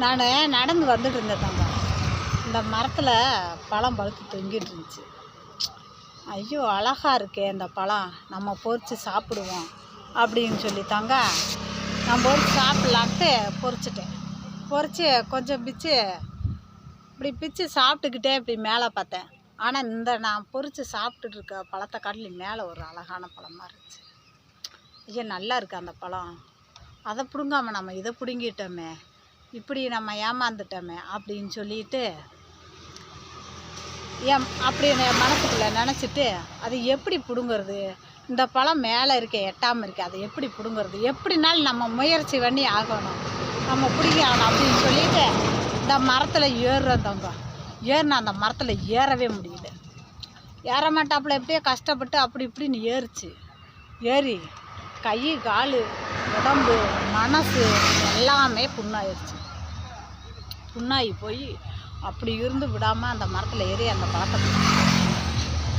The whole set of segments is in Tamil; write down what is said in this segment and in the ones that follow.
நான் நடந்து வந்துட்டு இருந்தேன் தாங்க. இந்த மரத்தில் பழம் பழுத்து தொங்கிட்டு இருந்துச்சு. ஐயோ அழகாக இருக்கே இந்த பழம், நம்ம பொறிச்சு சாப்பிடுவோம் அப்படின்னு சொல்லி தாங்க நான் பொறிச்சு சாப்பிட்லான்ட்டு பொறிச்சிட்டேன். பொறிச்சு கொஞ்சம் பிச்சு சாப்பிட்டுக்கிட்டே இப்படி மேலே பார்த்தேன். ஆனால் இந்த நான் பொறிச்சு சாப்பிட்டுட்டு இருக்க பழத்தை காட்டிலும் மேலே ஒரு அழகான பழமாக இருந்துச்சு. ஐயோ நல்லா இருக்கு அந்த பழம், அதை பிடுங்காமல் நம்ம இதை பிடுங்கிட்டோமே, இப்படி நம்ம ஏமாந்துட்டோமே அப்படின்னு சொல்லிட்டு அப்படின்னு மனசுக்குள்ளே நினச்சிட்டு அது எப்படி பிடுங்கிறது, இந்த பழம் மேலே இருக்க எட்டாமல் இருக்குது, அதை எப்படி பிடுங்கிறது, எப்படினாலும் நம்ம முயற்சி பண்ணி ஆகணும், நம்ம பிடிக்கணும் அப்படின்னு சொல்லிட்டு இந்த மரத்தில் ஏறுறதவங்க ஏறினா அந்த மரத்தில் ஏறவே முடியல. ஏற மாட்டாப்புல எப்படியோ கஷ்டப்பட்டு அப்படி இப்படின்னு ஏறி கை கால் உடம்பு மனசு எல்லாமே புண்ணாகி போய் அப்படி இருந்து விடாமல் அந்த மரத்தில் ஏறி அந்த பழத்தை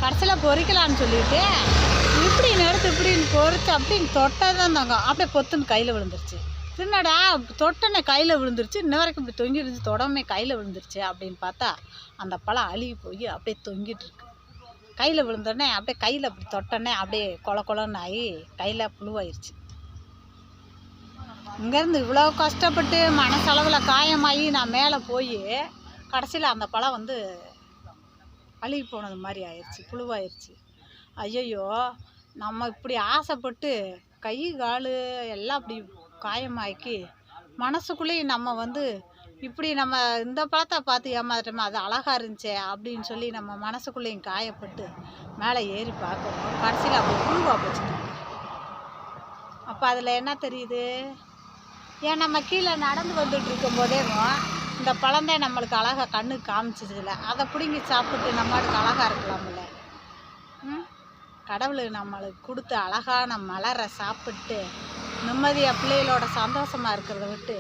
கடைசியில் பொறிக்கலான்னு சொல்லிட்டு இப்படின்னு எடுத்து இப்படின்னு பொறிச்சு அப்படின்னு தொட்டதான் தாங்க அப்படியே பொத்துன்னு கையில் விழுந்துருச்சு. என்னடா தொட்டனே கையில் விழுந்துருச்சு, இன்ன வரைக்கும் இப்படி தொங்கிடுச்சு, தொடமே கையில் விழுந்துருச்சு அப்படின்னு பார்த்தா அந்த பழம் அழுகி போய் அப்படியே தொங்கிட்டு இருக்கு. கையில் விழுந்தோடனே அப்படியே கையில் அப்படி தொட்டனே அப்படியே கொலன்னு ஆகி கையில் புழுவாயிருச்சு. இங்கேருந்து இவ்வளோ கஷ்டப்பட்டு மனசளவில் காயமாகி நான் மேலே போய் கடைசியில் அந்த பழம் அழுகி போனது மாதிரி ஆயிடுச்சு, புழுவாயிருச்சு. ஐயையோ நம்ம இப்படி ஆசைப்பட்டு கை கால் எல்லாம் அப்படி காயமாக்கி மனசுக்குள்ளேயும் நம்ம இப்படி நம்ம இந்த பழத்தை பார்த்து ஏமாற்றோமே, அது அழகாக இருந்துச்சே அப்படின்னு சொல்லி நம்ம மனசுக்குள்ளேயும் காயப்பட்டு மேலே ஏறி பார்க்கணும். கடைசியில் அப்படி புழுவாக போச்சுட்டாங்க. அப்போ அதில் என்ன தெரியுது, ஏன் நம்ம கீழே நடந்து வந்துட்டு இருக்கும்போதே இந்த பழந்தே நம்மளுக்கு அழகாக கண்ணுக்கு காமிச்சதில்ல, அதை பிடுங்கி சாப்பிட்டு நம்மளுக்கு அழகாக இருக்கலாம்ல. கடவுள் நம்மளுக்கு கொடுத்து அழகான மலரை சாப்பிட்டு நிம்மதியாக பிள்ளைகளோட சந்தோஷமாக இருக்கிறத விட்டு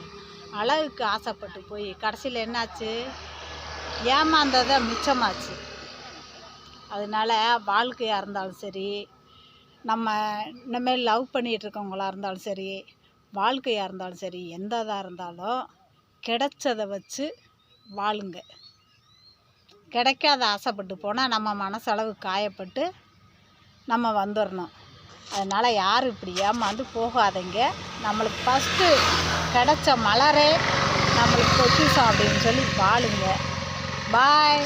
அழகுக்கு ஆசைப்பட்டு போய் கடைசியில் என்னாச்சு, ஏமாந்ததை மிச்சமாச்சு. அதனால் வாழ்க்கையாக இருந்தாலும் சரி, நம்ம இனிமேல் லவ் பண்ணிகிட்டு இருக்கவங்களா இருந்தாலும் சரி, வாழ்க்கையாக இருந்தாலும் சரி, எந்த இதாக இருந்தாலும் கிடைச்சதை வச்சு வாழுங்க. கிடைக்காத ஆசைப்பட்டு போனால் நம்ம மனசளவு காயப்பட்டு நம்ம வந்துடணும். அதனால் யாரும் இப்படி ஏமாந்து போகாதீங்க. நம்மளுக்கு ஃபஸ்ட்டு கிடைச்ச மலரே நம்மளுக்கு பொக்கிஷம் அப்படின்னு சொல்லி வாழுங்க. பாய்.